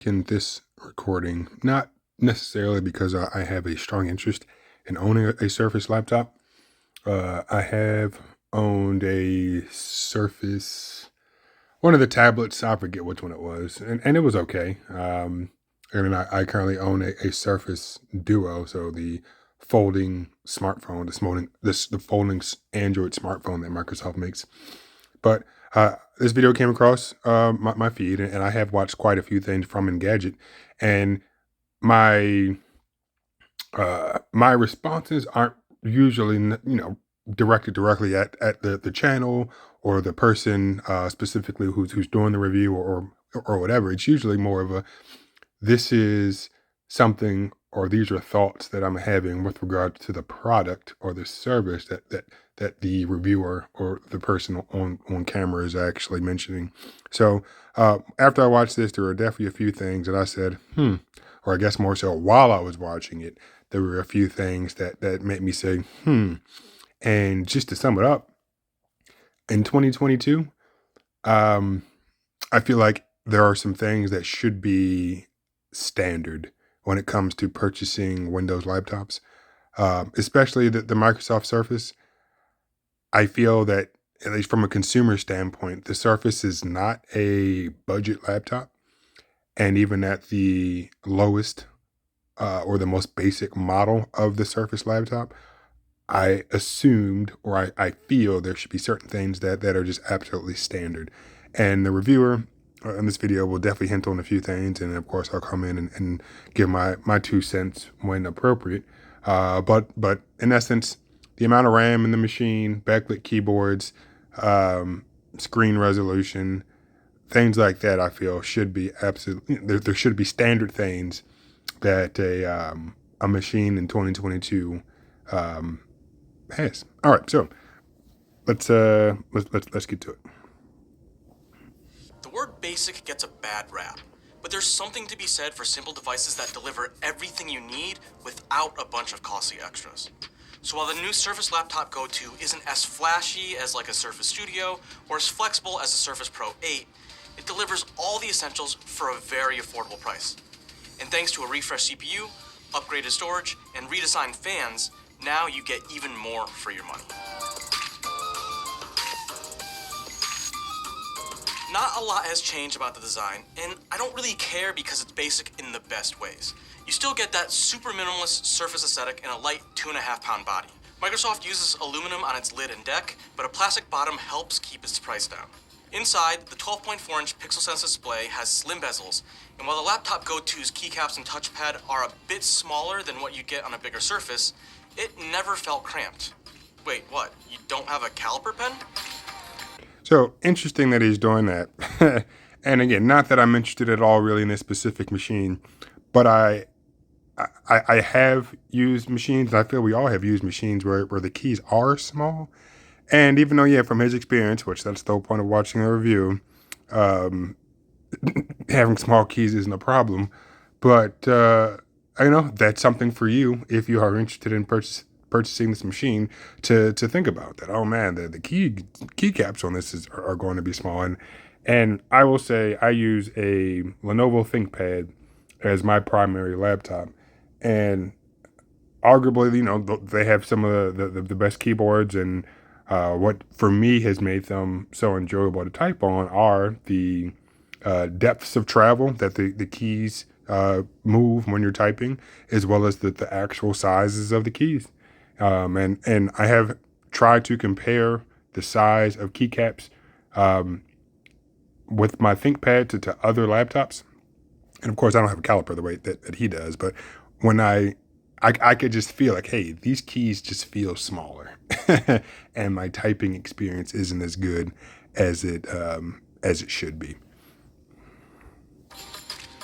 in this recording, not necessarily because I have a strong interest in owning a Surface laptop. I have owned a Surface, one of the tablets. I forget which one it was, and it was okay. I currently own a Surface Duo, so the folding smartphone, the folding Android smartphone that Microsoft makes. But this video came across my feed, and I have watched quite a few things from Engadget, and my my responses aren't usually directed directly at the channel or the person specifically who's doing the review or whatever. It's usually more of a, this is something, or these are thoughts that I'm having with regard to the product or the service that the reviewer or the person on camera is actually mentioning. So after I watched this, there were definitely a few things that I said, or I guess more so while I was watching it, there were a few things that made me say, And just to sum it up, in 2022, I feel like there are some things that should be standard when it comes to purchasing Windows laptops, especially the Microsoft Surface. I feel that, at least from a consumer standpoint, the Surface is not a budget laptop. And even at the lowest or the most basic model of the Surface laptop, I assumed, or I feel there should be certain things that are just absolutely standard. And the reviewer in this video will definitely hint on a few things. And of course, I'll come in and give my 2 cents when appropriate. But in essence, the amount of RAM in the machine, backlit keyboards, screen resolution, things like that, I feel should be absolutely, there should be standard things that a machine in 2022 has. All right, so let's get to it. The word basic gets a bad rap, but there's something to be said for simple devices that deliver everything you need without a bunch of costly extras. So while the new Surface Laptop Go 2 isn't as flashy as like a Surface Studio or as flexible as a Surface Pro 8, it delivers all the essentials for a very affordable price. And thanks to a refreshed CPU, upgraded storage, and redesigned fans, now you get even more for your money. Not a lot has changed about the design, and I don't really care because it's basic in the best ways. You still get that super minimalist Surface aesthetic and a light 2.5-pound body. Microsoft uses aluminum on its lid and deck, but a plastic bottom helps keep its price down. Inside, the 12.4-inch pixel-sense display has slim bezels, and while the Laptop Go 2's keycaps and touchpad are a bit smaller than what you get on a bigger Surface, it never felt cramped. Wait, what? You don't have a caliper pen? So interesting that he's doing that. And again, not that I'm interested at all really in this specific machine, but I have used machines, and I feel we all have used machines where the keys are small. And even though, yeah, from his experience, which that's the whole point of watching a review, having small keys isn't a problem. But, that's something for you if you are interested in purchasing this machine to think about that. Oh man, the keycaps on this are going to be small. And I will say I use a Lenovo ThinkPad as my primary laptop. And arguably, they have some of the best keyboards, and what for me has made them so enjoyable to type on are the depths of travel that the keys move when you're typing, as well as the actual sizes of the keys. And I have tried to compare the size of keycaps with my ThinkPad to other laptops. And of course, I don't have a caliper the way that he does, but when I could just feel like, hey, these keys just feel smaller, and my typing experience isn't as good as it should be.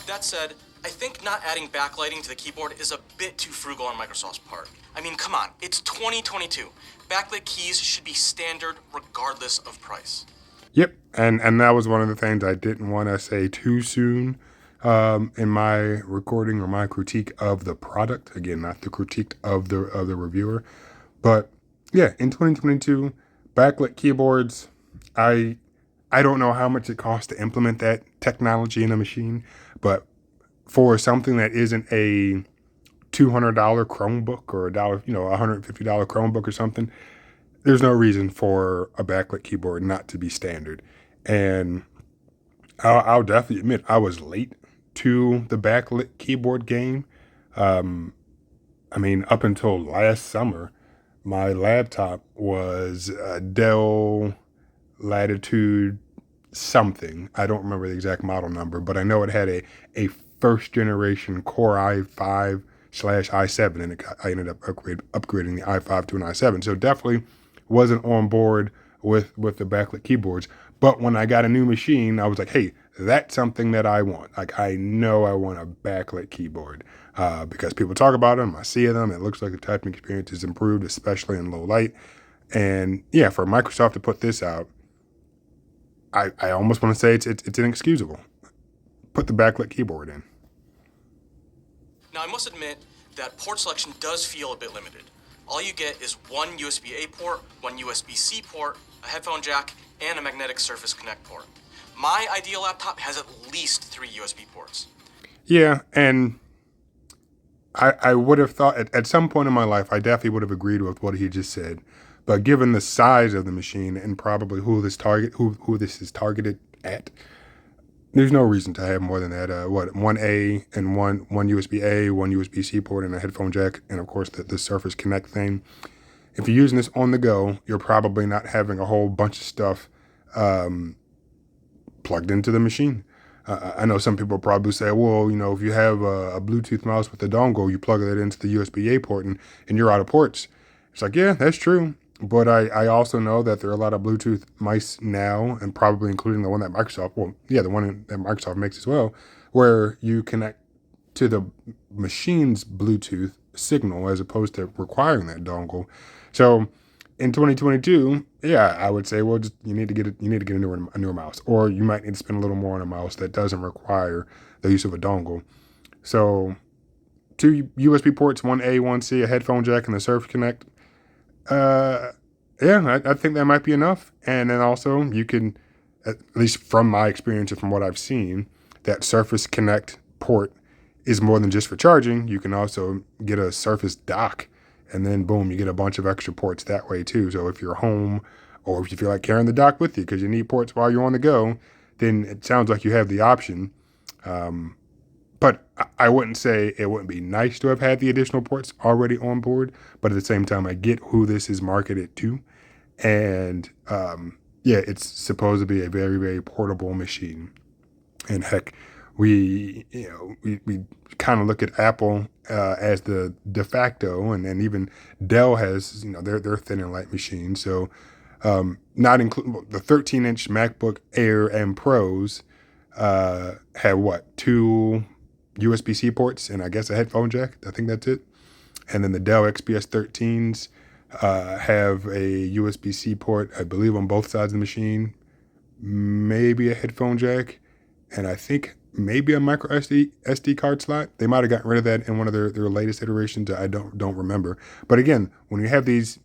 That said, I think not adding backlighting to the keyboard is a bit too frugal on Microsoft's part. I mean, come on, it's 2022. Backlit keys should be standard regardless of price. Yep, and that was one of the things I didn't want to say too soon in my recording or my critique of the product. Again, not the critique of the reviewer, but yeah, in 2022, backlit keyboards. I don't know how much it costs to implement that technology in a machine, but for something that isn't a $200 Chromebook or $150 Chromebook or something, there's no reason for a backlit keyboard not to be standard. And I'll definitely admit I was late to the backlit keyboard game. I mean, up until last summer, my laptop was a Dell Latitude something. I don't remember the exact model number, but I know it had a first generation Core i5 slash i7, and I ended up upgrading the i5 to an i7. So definitely wasn't on board with the backlit keyboards. But when I got a new machine, I was like, hey, that's something that I want. Like, I know I want a backlit keyboard because people talk about them. I see them. It looks like the typing experience is improved, especially in low light. And yeah, for Microsoft to put this out, I almost want to say it's inexcusable. Put the backlit keyboard in. Now, I must admit that port selection does feel a bit limited. All you get is one USB-A port, one USB-C port, a headphone jack, and a magnetic Surface Connect port. My ideal laptop has at least 3 USB ports. Yeah, and I would have thought at some point in my life, I definitely would have agreed with what he just said. But given the size of the machine and probably who this is targeted at, there's no reason to have more than that. One A and one USB A, one USB C port, and a headphone jack, and of course the Surface Connect thing. If you're using this on the go, you're probably not having a whole bunch of stuff plugged into the machine. I know some people probably say, well, if you have a Bluetooth mouse with a dongle, you plug it into the USB-A port and you're out of ports. It's like, yeah, that's true. But I also know that there are a lot of Bluetooth mice now, and probably including the one that the one that Microsoft makes as well, where you connect to the machine's Bluetooth signal as opposed to requiring that dongle. So in 2022, yeah, I would say, well, just you need to get a newer mouse, or you might need to spend a little more on a mouse that doesn't require the use of a dongle. So 2 USB ports, one A, one C, a headphone jack, and the Surface Connect. Yeah, I think that might be enough. And then also you can, at least from my experience and from what I've seen, that Surface Connect port is more than just for charging. You can also get a Surface dock, and then boom, you get a bunch of extra ports that way too. So if you're home, or if you feel like carrying the dock with you because you need ports while you're on the go, then it sounds like you have the option. But I wouldn't say it wouldn't be nice to have had the additional ports already on board. But at the same time, I get who this is marketed to. And yeah, it's supposed to be a very, very portable machine. And heck, we kind of look at Apple as the de facto, and even Dell has their thin and light machine. So not include the 13-inch MacBook Air and Pros have two USB-C ports and I guess a headphone jack. I think that's it. And then the Dell XPS 13s have a USB-C port, I believe, on both sides of the machine, maybe a headphone jack, and I think maybe a micro SD card slot. They might have gotten rid of that in one of their latest iterations. I don't remember. But again, when you have these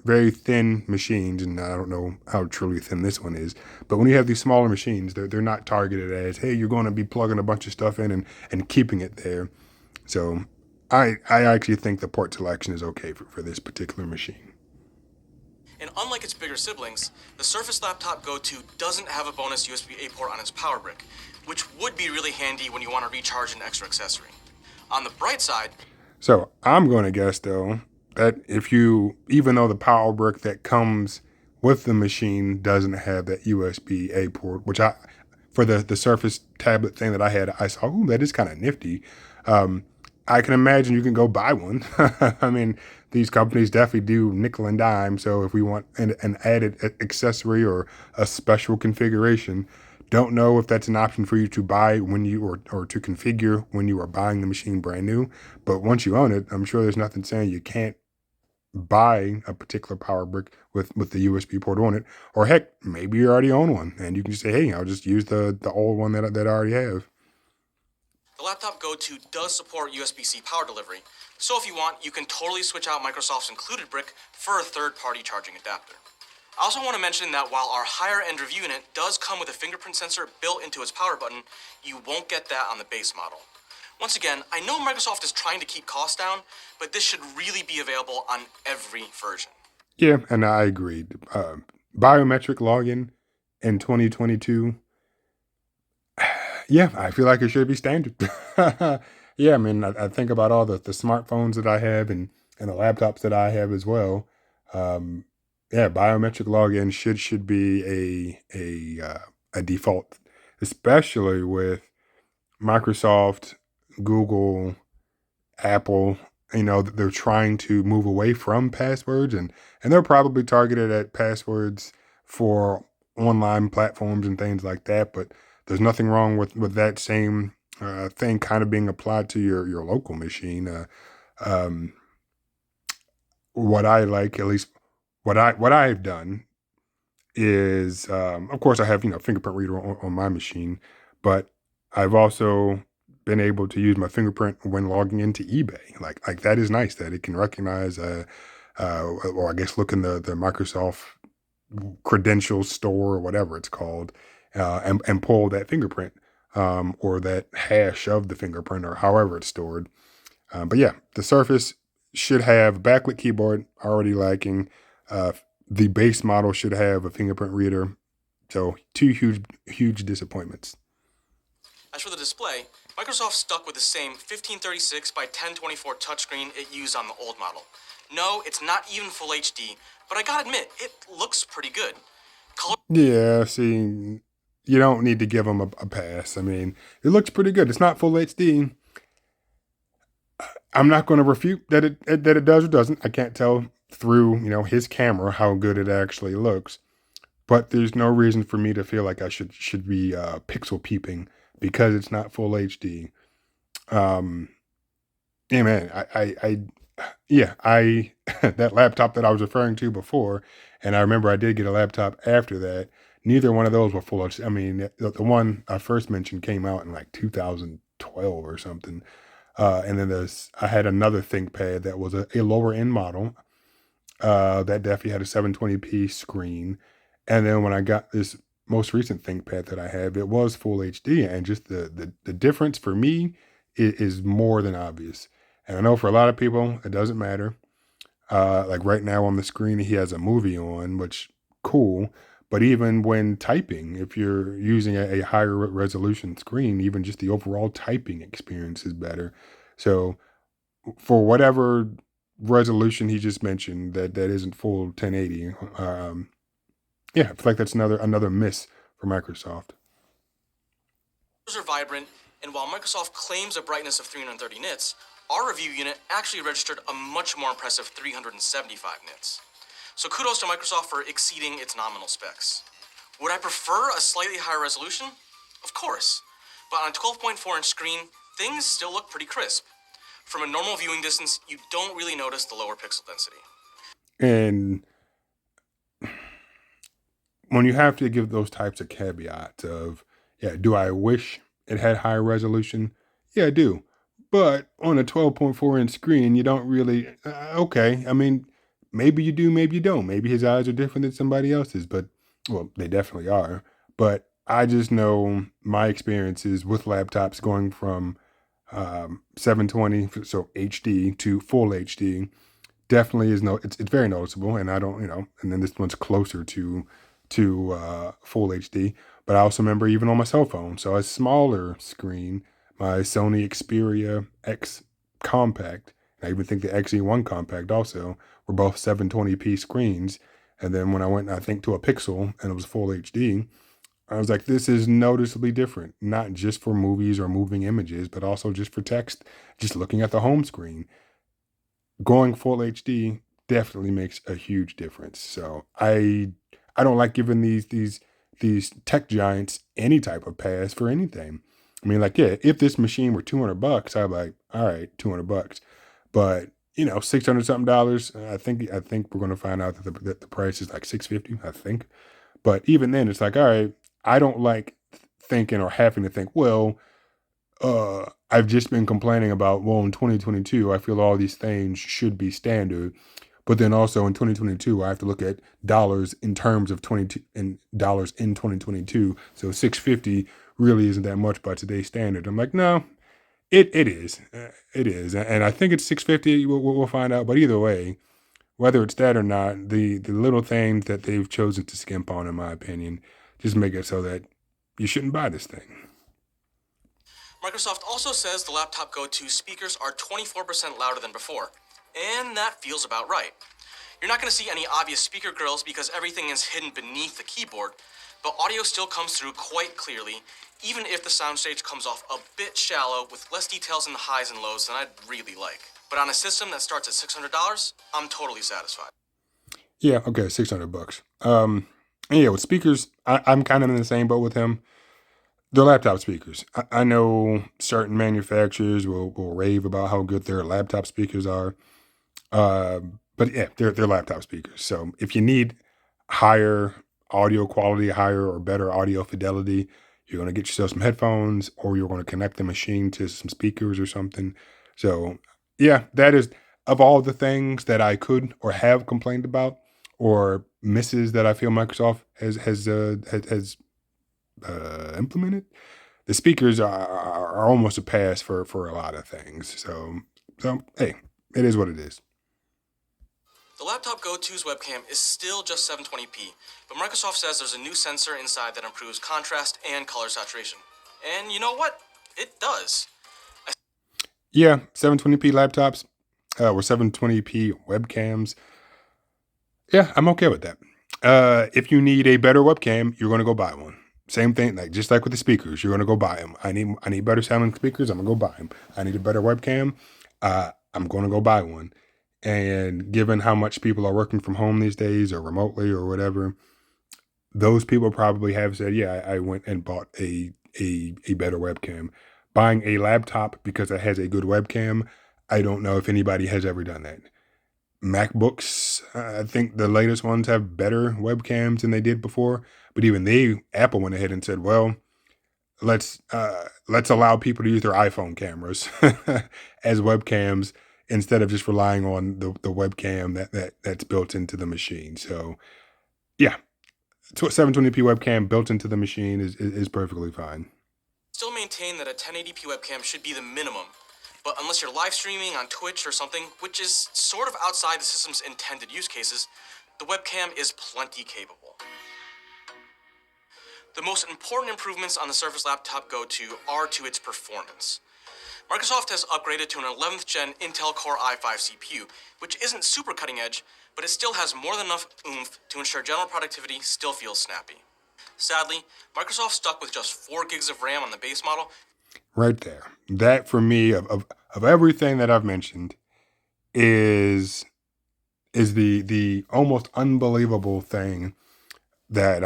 very thin machines, and I don't know how truly thin this one is, but when you have these smaller machines, they're not targeted as, hey, you're going to be plugging a bunch of stuff in and keeping it there. So I actually think the port selection is okay for this particular machine. And unlike its bigger siblings, the Surface Laptop Go 2 doesn't have a bonus USB-A port on its power brick, which would be really handy when you want to recharge an extra accessory. On the bright side... So I'm going to guess, though, that even though the power brick that comes with the machine doesn't have that USB-A port, which for the Surface tablet thing that I had, I saw, that is kind of nifty. I can imagine you can go buy one. I mean, these companies definitely do nickel and dime. So if we want an added accessory or a special configuration, don't know if that's an option for you to buy when you or to configure when you are buying the machine brand new. But once you own it, I'm sure there's nothing saying you can't buy a particular power brick with the USB port on it. Or heck, maybe you already own one and you can just say, hey, I'll just use the old one that I already have. The Laptop Go 2 does support USB-C power delivery, so if you want, you can totally switch out Microsoft's included brick for a third-party charging adapter. I also want to mention that while our higher-end review unit does come with a fingerprint sensor built into its power button, you won't get that on the base model. Once again, I know Microsoft is trying to keep costs down, but this should really be available on every version. Yeah, and I agreed. Biometric login in 2022. Yeah, I feel like it should be standard. Yeah, I mean, I think about all the smartphones that I have and the laptops that I have as well. Um, yeah, biometric login should be a default, especially with Microsoft, Google, Apple. You know, they're trying to move away from passwords, and they're probably targeted at passwords for online platforms and things like that. But there's nothing wrong with that same thing kind of being applied to your local machine. Um, what I like, at least what I've done is, of course, I have fingerprint reader on my machine, but I've also been able to use my fingerprint when logging into eBay. Like that is nice that it can recognize, or I guess look in the Microsoft credentials store or whatever it's called, and pull that fingerprint, or that hash of the fingerprint or however it's stored. But yeah, the Surface should have backlit keyboard, already liking. Uh, the base model should have a fingerprint reader. So two huge disappointments. As for the display, Microsoft stuck with the same 1536 by 1024 touchscreen it used on the old model. No, it's not even full HD, but I gotta admit, it looks pretty good. Color Yeah, see, you don't need to give them a pass. I mean, it looks pretty good. It's not full HD. I'm not going to refute that it does or doesn't. I can't tell through his camera how good it actually looks. But there's no reason for me to feel like I should be pixel peeping because it's not full HD. Um, yeah, man, yeah, I that laptop that I was referring to before, and I remember I did get a laptop after that. Neither one of those were full HD. I mean, the one I first mentioned came out in like 2012 or something. And then I had another ThinkPad that was a lower end model, that definitely had a 720p screen. And then when I got this most recent ThinkPad that I have, it was full HD, and just the difference for me is more than obvious. And I know for a lot of people it doesn't matter. Like right now on the screen, he has a movie on, which cool. But even when typing, if you're using a higher resolution screen, even just the overall typing experience is better. So for whatever resolution he just mentioned that isn't full 1080, yeah, I feel like that's another miss for Microsoft. are vibrant, and while Microsoft claims a brightness of 330 nits, our review unit actually registered a much more impressive 375 nits. So kudos to Microsoft for exceeding its nominal specs. Would I prefer a slightly higher resolution? Of course, but on a 12.4-inch screen, things still look pretty crisp. From a normal viewing distance, you don't really notice the lower pixel density. And when you have to give those types of caveats of, yeah, do I wish it had higher resolution? Yeah, I do. But on a 12.4-inch screen, you don't really, okay. I mean, maybe you do, maybe you don't. Maybe his eyes are different than somebody else's, but, well, they definitely are. But I just know my experiences with laptops going from 720, so HD, to full HD definitely is it's very noticeable, and I don't and then this one's closer to full HD. But I also remember even on my cell phone, so a smaller screen, my Sony Xperia X Compact, and I even think the XE1 Compact also were both 720p screens. And then when I went, I think, to a Pixel and it was full HD, I was like, this is noticeably different, not just for movies or moving images, but also just for text, just looking at the home screen. Going full HD definitely makes a huge difference. So I don't like giving these tech giants any type of pass for anything. I mean, like, yeah, if this machine were $200, I'd be like, all right, $200. But $600 something dollars. I think we're gonna find out that the price is like 650. I think. But even then, it's like, all right, I don't like thinking or having to think, well, I've just been complaining about, well, in 2022, I feel all these things should be standard. But then also in 2022, I have to look at dollars in terms of 22 and dollars in 2022. So 650 really isn't that much by today's standard. I'm like, no, It is. It is. And I think it's 650. We'll find out. But either way, whether it's that or not, the little things that they've chosen to skimp on, in my opinion, just make it so that you shouldn't buy this thing. Microsoft also says the laptop Go 2 speakers are 24% louder than before, and that feels about right. You're not going to see any obvious speaker grills because everything is hidden beneath the keyboard, but audio still comes through quite clearly, even if the soundstage comes off a bit shallow with less details in the highs and lows than I'd really like. But on a system that starts at $600, I'm totally satisfied. Yeah, okay, $600. And yeah, with speakers, I'm kind of in the same boat with him. They're laptop speakers. I know certain manufacturers will rave about how good their laptop speakers are. But yeah, they're laptop speakers. So if you need higher audio quality, higher or better audio fidelity, you're going to get yourself some headphones, or you're going to connect the machine to some speakers or something. So yeah, that is, of all the things that I could or have complained about, or misses that I feel Microsoft has implemented. The speakers are almost a pass for a lot of things. So hey, it is what it is. The laptop Go 2's webcam is still just 720p, but Microsoft says there's a new sensor inside that improves contrast and color saturation. And you know what? It does. Yeah, 720p laptops or 720p webcams. Yeah, I'm okay with that. If you need a better webcam, you're going to go buy one. Same thing, like just like with the speakers, you're going to go buy them. I need better sounding speakers. I'm gonna go buy them. I need a better webcam. I'm going to go buy one. And given how much people are working from home these days, or remotely, or whatever, those people probably have said, "Yeah, I went and bought a better webcam." Buying a laptop because it has a good webcam, I don't know if anybody has ever done that. MacBooks, I think the latest ones have better webcams than they did before, but even Apple went ahead and said, "Well, let's allow people to use their iPhone cameras as webcams instead of just relying on the webcam that's built into the machine." So yeah, 720p webcam built into the machine is perfectly fine. Still maintain that a 1080p webcam should be the minimum, but unless you're live streaming on Twitch or something, which is sort of outside the system's intended use cases, the webcam is plenty capable. The most important improvements on the Surface Laptop Go 2 are to its performance. Microsoft has upgraded to an 11th gen Intel Core i5 CPU, which isn't super cutting edge, but it still has more than enough oomph to ensure general productivity still feels snappy. Sadly, Microsoft stuck with just 4 gigs of RAM on the base model. Right there. That for me, of everything that I've mentioned, is the almost unbelievable thing that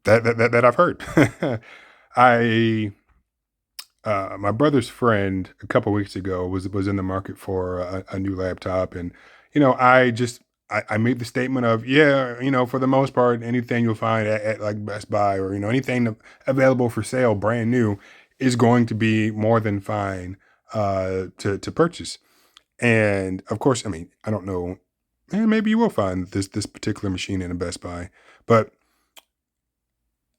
that I've heard. I My brother's friend a couple weeks ago was in the market for a new laptop, and I made the statement of, yeah, for the most part, anything you'll find at like Best Buy, or anything available for sale brand new is going to be more than fine to purchase. And of course, I mean, I don't know, maybe you will find this particular machine in a Best Buy, but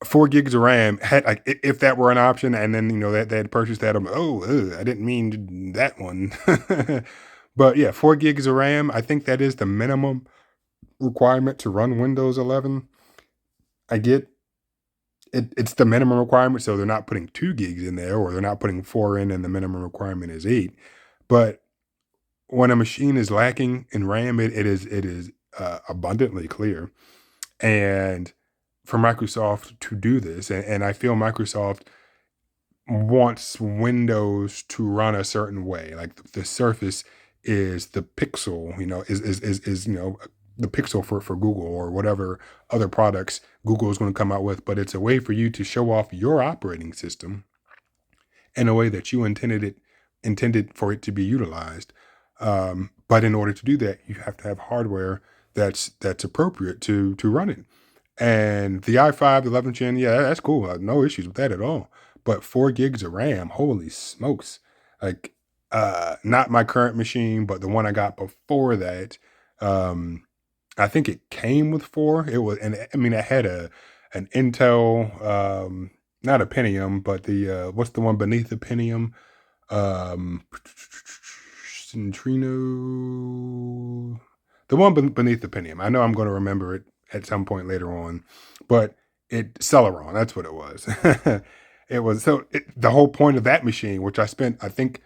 4 gigs of RAM had, like, if that were an option, and then that they had purchased that, I'm like, oh, I didn't mean that one. But yeah, 4 gigs of RAM. I think that is the minimum requirement to run Windows 11. I get it; it's the minimum requirement, so they're not putting 2 gigs in there, or they're not putting four in, and the minimum requirement is eight. But when a machine is lacking in RAM, it is abundantly clear. And for Microsoft to do this, and I feel Microsoft wants Windows to run a certain way. Like the Surface is the Pixel, is the Pixel for Google, or whatever other products Google is going to come out with. But it's a way for you to show off your operating system in a way that you intended for it to be utilized. But in order to do that, you have to have hardware that's appropriate to run it. And the i5, 11th gen, yeah, that's cool. No issues with that at all. But 4 gigs of RAM, holy smokes! Like, not my current machine, but the one I got before that. Um, I think it came with four. It was, and I mean, it had an Intel, not a Pentium, but the what's the one beneath the Pentium? Centrino, the one beneath the Pentium. I know I'm going to remember it at some point later on, but Celeron. That's what it was. It was the whole point of that machine, which I spent I think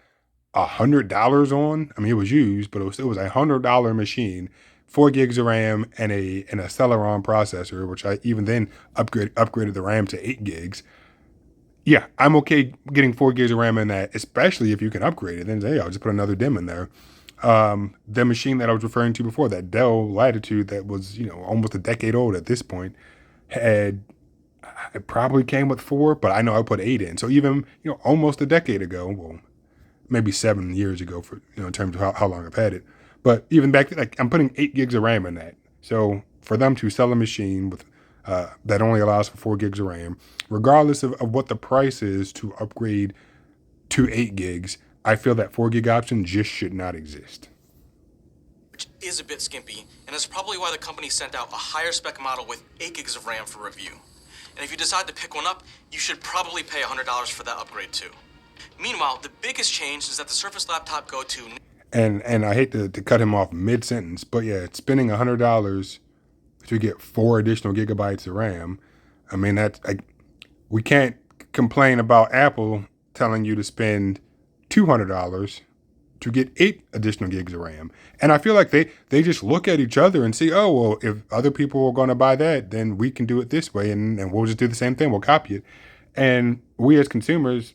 $100 on. I mean, it was used, but it was $100 machine, 4 gigs of RAM and a Celeron processor, which I even then upgraded the RAM to 8 gigs. Yeah, I'm okay getting 4 gigs of RAM in that, especially if you can upgrade it. Then hey, I'll just put another DIMM in there. The machine that I was referring to before, that Dell Latitude that was, almost a decade old at this point, had it probably came with 4, but I know I put 8 in. So even, almost a decade ago, well, maybe 7 years ago for, in terms of how long I've had it. But even back then, like I'm putting 8 gigs of RAM in that. So for them to sell a machine with that only allows for 4 gigs of RAM, regardless of what the price is to upgrade to 8 gigs, I feel that 4 gig option just should not exist. Which is a bit skimpy, and is probably why the company sent out a higher spec model with 8 gigs of RAM for review. And if you decide to pick one up, you should probably pay $100 for that upgrade too. Meanwhile, the biggest change is that the Surface Laptop Go 2. And I hate to cut him off mid sentence, but yeah, spending $100 to get 4 additional gigabytes of RAM. I mean, we can't complain about Apple telling you to spend $200 to get 8 additional gigs of RAM. And I feel like they just look at each other and see, oh, well, if other people are going to buy that, then we can do it this way, and we'll just do the same thing. We'll copy it. And we as consumers,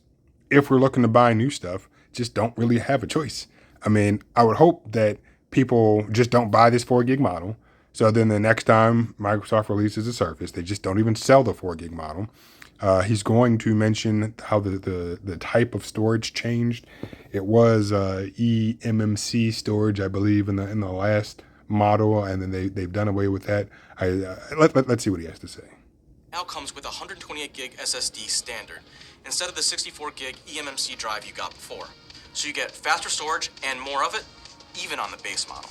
if we're looking to buy new stuff, just don't really have a choice. I mean, I would hope that people just don't buy this 4 gig model. So then the next time Microsoft releases a Surface, they just don't even sell the 4 gig model. He's going to mention how the type of storage changed. It was eMMC storage, I believe, in the last model, and then they've done away with that. Let's see what he has to say. Now comes with a 128 gig SSD standard, instead of the 64 gig eMMC drive you got before. So you get faster storage and more of it, even on the base model.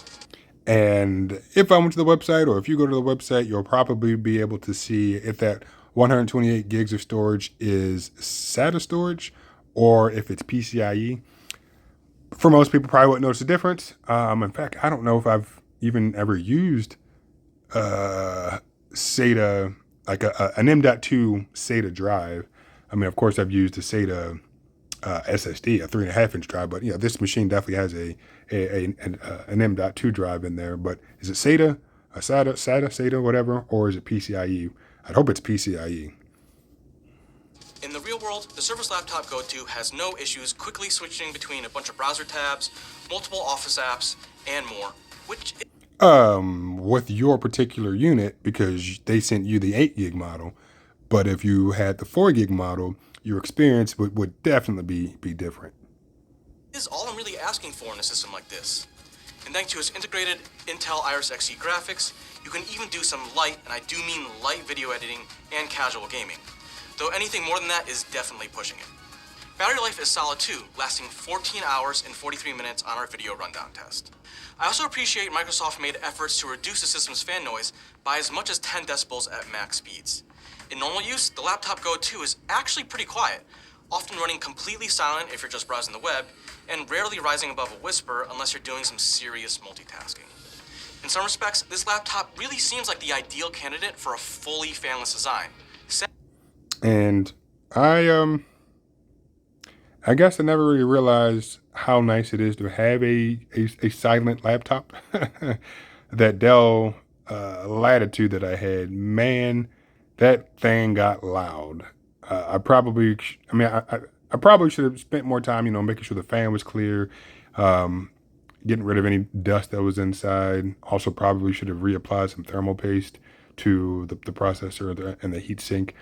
And if I went to the website, or if you go to the website, you'll probably be able to see if that 128 gigs of storage is SATA storage or if it's PCIe. For most people, probably wouldn't notice the difference. In fact, I don't know if I've even ever used SATA, like an M.2 SATA drive. I mean, of course, I've used a SATA SSD, a 3.5-inch drive, but this machine definitely has an M.2 drive in there. But is it SATA, whatever, or is it PCIe? I'd hope it's PCIe. In the real world, the Surface Laptop Go 2 has no issues quickly switching between a bunch of browser tabs, multiple Office apps, and more, which with your particular unit, because they sent you the 8 gig model. But if you had the 4 gig model, your experience would definitely be different. is all I'm really asking for in a system like this. And thanks to its integrated Intel Iris Xe graphics, you can even do some light, and I do mean light, video editing and casual gaming. Though anything more than that is definitely pushing it. Battery life is solid too, lasting 14 hours and 43 minutes on our video rundown test. I also appreciate Microsoft made efforts to reduce the system's fan noise by as much as 10 decibels at max speeds. In normal use, the Laptop Go 2 is actually pretty quiet, often running completely silent if you're just browsing the web, and rarely rising above a whisper unless you're doing some serious multitasking. In some respects, this laptop really seems like the ideal candidate for a fully fanless design. And I guess I never really realized how nice it is to have a silent laptop. That Dell Latitude that I had, man, that thing got loud. I probably should have spent more time, making sure the fan was clear, getting rid of any dust that was inside. Also, probably should have reapplied some thermal paste to the processor and the heat sink.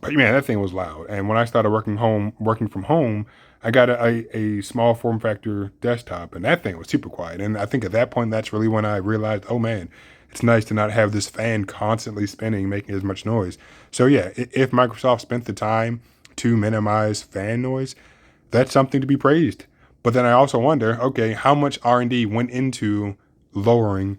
But man, that thing was loud. And when I started working from home, I got a small form factor desktop, and that thing was super quiet. And I think at that point, that's really when I realized, oh man, it's nice to not have this fan constantly spinning, making as much noise. So yeah, if Microsoft spent the time to minimize fan noise, that's something to be praised. But then I also wonder, okay, how much R&D went into lowering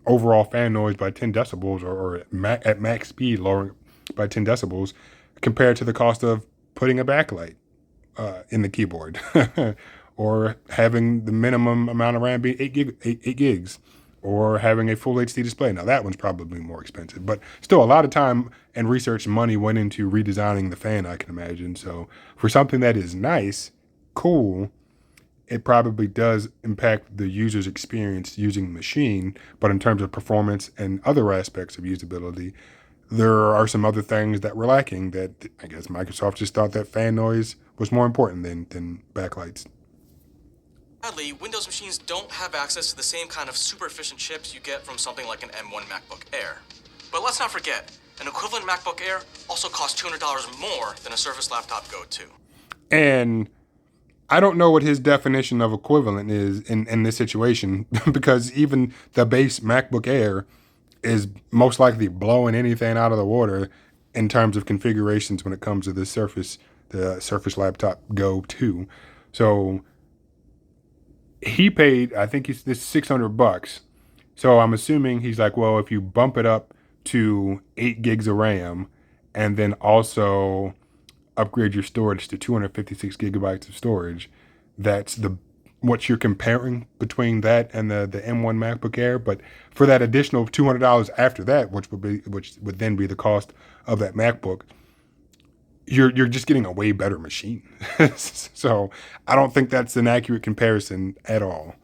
overall fan noise by 10 decibels, or at max speed lowering by 10 decibels, compared to the cost of putting a backlight in the keyboard, or having the minimum amount of RAM be 8 gigs, or having a full HD display. Now that one's probably more expensive, but still a lot of time and research and money went into redesigning the fan, I can imagine. So for something that is nice, cool, it probably does impact the user's experience using the machine. But in terms of performance and other aspects of usability, there are some other things that were lacking that I guess Microsoft just thought that fan noise was more important than backlights. Sadly, Windows machines don't have access to the same kind of super efficient chips you get from something like an M1 MacBook Air. But let's not forget, an equivalent MacBook Air also costs $200 more than a Surface Laptop Go 2. And I don't know what his definition of equivalent is in this situation, because even the base MacBook Air is most likely blowing anything out of the water in terms of configurations when it comes to the Surface Laptop Go 2. So he paid, I think it's this $600. So I'm assuming he's like, well, if you bump it up to 8 gigs of RAM and then also upgrade your storage to 256 gigabytes of storage, that's the what you're comparing between that and the M1 MacBook Air. But for that additional $200 after that, which would then be the cost of that MacBook, you're just getting a way better machine. So I don't think that's an accurate comparison at all.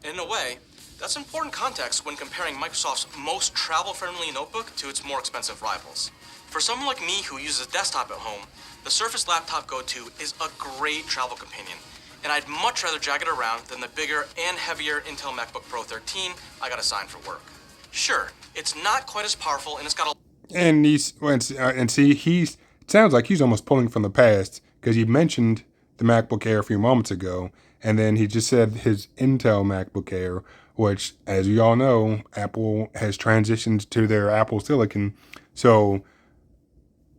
In a way, that's important context when comparing Microsoft's most travel-friendly notebook to its more expensive rivals. For someone like me who uses a desktop at home, the Surface Laptop Go 2 is a great travel companion, and I'd much rather drag it around than the bigger and heavier Intel MacBook Pro 13 I got assigned for work. Sure, it's not quite as powerful and it's got a And see, he's it sounds like he's almost pulling from the past, because he mentioned the MacBook Air a few moments ago, and then he just said his Intel MacBook Air, which, as you all know, Apple has transitioned to their Apple Silicon. So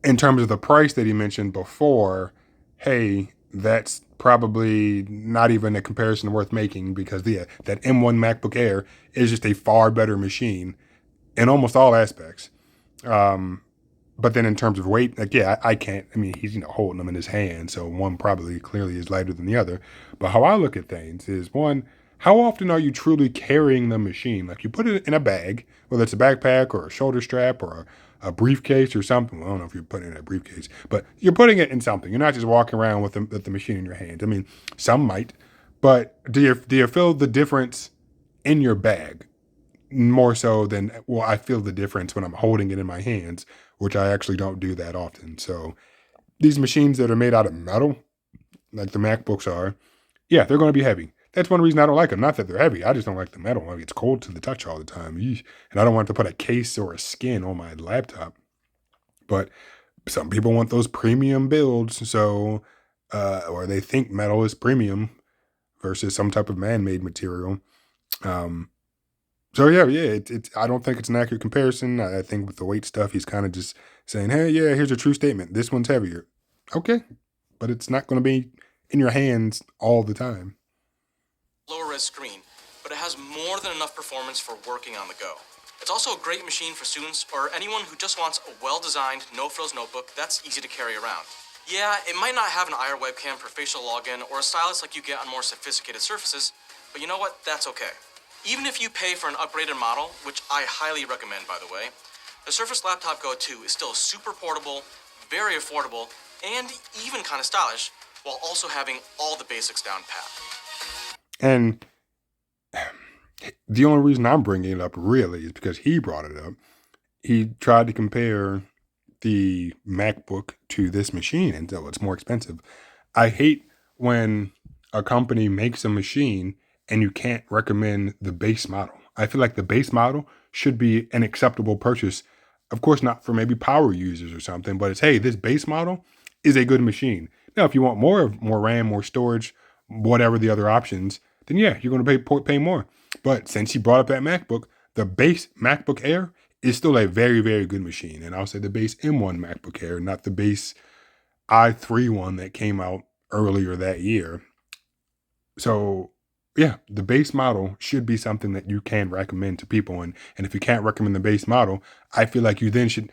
in terms of the price that he mentioned before, hey, that's probably not even a comparison worth making, because that M1 MacBook Air is just a far better machine in almost all aspects. But then in terms of weight, like, yeah, I can't, I mean, he's, holding them in his hand. So one probably clearly is lighter than the other. But how I look at things is, one, how often are you truly carrying the machine? Like, you put it in a bag, whether it's a backpack or a shoulder strap or a briefcase or something. Well, I don't know if you're putting it in a briefcase, but you're putting it in something. You're not just walking around with the machine in your hand. I mean, some might, but do you feel the difference in your bag? More so than, well, I feel the difference when I'm holding it in my hands, which I actually don't do that often. So these machines that are made out of metal, like the MacBooks are, yeah, they're going to be heavy. That's one reason I don't like them. Not that they're heavy. I just don't like the metal. Like, it's cold to the touch all the time. Yeesh. And I don't want to put a case or a skin on my laptop. But some people want those premium builds. So, or they think metal is premium versus some type of man-made material. So yeah, I don't think it's an accurate comparison. I think with the weight stuff, he's kind of just saying, hey, yeah, here's a true statement. This one's heavier. Okay. But it's not going to be in your hands all the time. lower res screen, but it has more than enough performance for working on the go. It's also a great machine for students or anyone who just wants a well-designed, no-frills notebook that's easy to carry around. Yeah, it might not have an IR webcam for facial login or a stylus like you get on more sophisticated surfaces, but you know what? That's okay. Even if you pay for an upgraded model, which I highly recommend, by the way, the Surface Laptop Go 2 is still super portable, very affordable, and even kind of stylish, while also having all the basics down pat. And the only reason I'm bringing it up really is because he brought it up. He tried to compare the MacBook to this machine, and so it's more expensive. I hate when a company makes a machine and you can't recommend the base model. I feel like the base model should be an acceptable purchase. Of course, not for maybe power users or something, but it's, hey, this base model is a good machine. Now, if you want more RAM, more storage, whatever the other options, then yeah, you're going to pay more. But since you brought up that MacBook, the base MacBook Air is still a very, very good machine. And I'll say the base M1 MacBook Air, not the base i3 one that came out earlier that year. So yeah, the base model should be something that you can recommend to people. And if you can't recommend the base model, I feel like you then should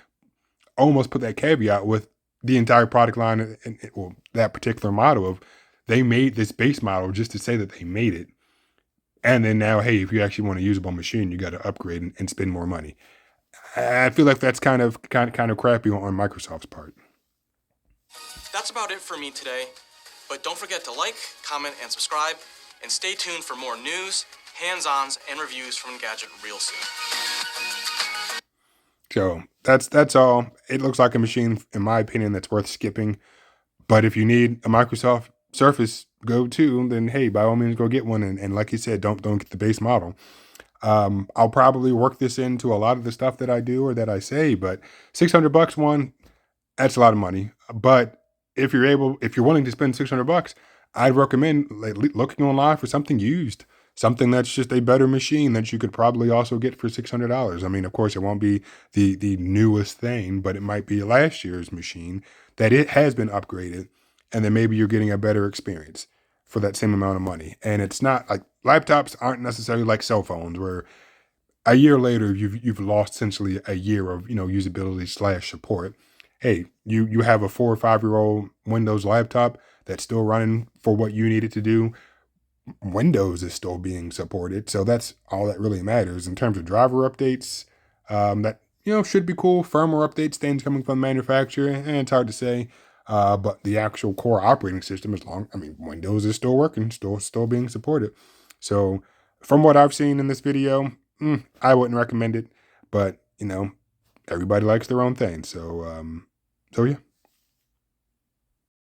almost put that caveat with, the entire product line, and well, that particular model of they made this base model just to say that they made it. And then now, hey, if you actually want a usable machine, you got to upgrade and spend more money. I feel like that's kind of crappy on Microsoft's part. That's about it for me today. But don't forget to like, comment, and subscribe. And stay tuned for more news, hands-ons, and reviews from Engadget real soon. So that's all. It looks like a machine, in my opinion, that's worth skipping. But if you need a Microsoft Surface Go 2, then hey, by all means, go get one. And like you said, don't get the base model. I'll probably work this into a lot of the stuff that I do or that I say, but $600 one, that's a lot of money. But if you're willing to spend $600, I'd recommend looking online for something used, something that's just a better machine that you could probably also get for $600. I mean, of course, it won't be the newest thing, but it might be last year's machine that it has been upgraded, and then maybe you're getting a better experience for that same amount of money. And it's not like laptops aren't necessarily like cell phones where a year later you've lost essentially a year of usability / support. Hey, you have a 4 or 5 year old Windows laptop that's still running for what you need it to do. Windows is still being supported, so that's all that really matters in terms of driver updates. That should be cool. Firmware updates, things coming from the manufacturer, and it's hard to say. But the actual core operating system Windows is still working, still being supported. So from what I've seen in this video, I wouldn't recommend it. But everybody likes their own thing. So yeah.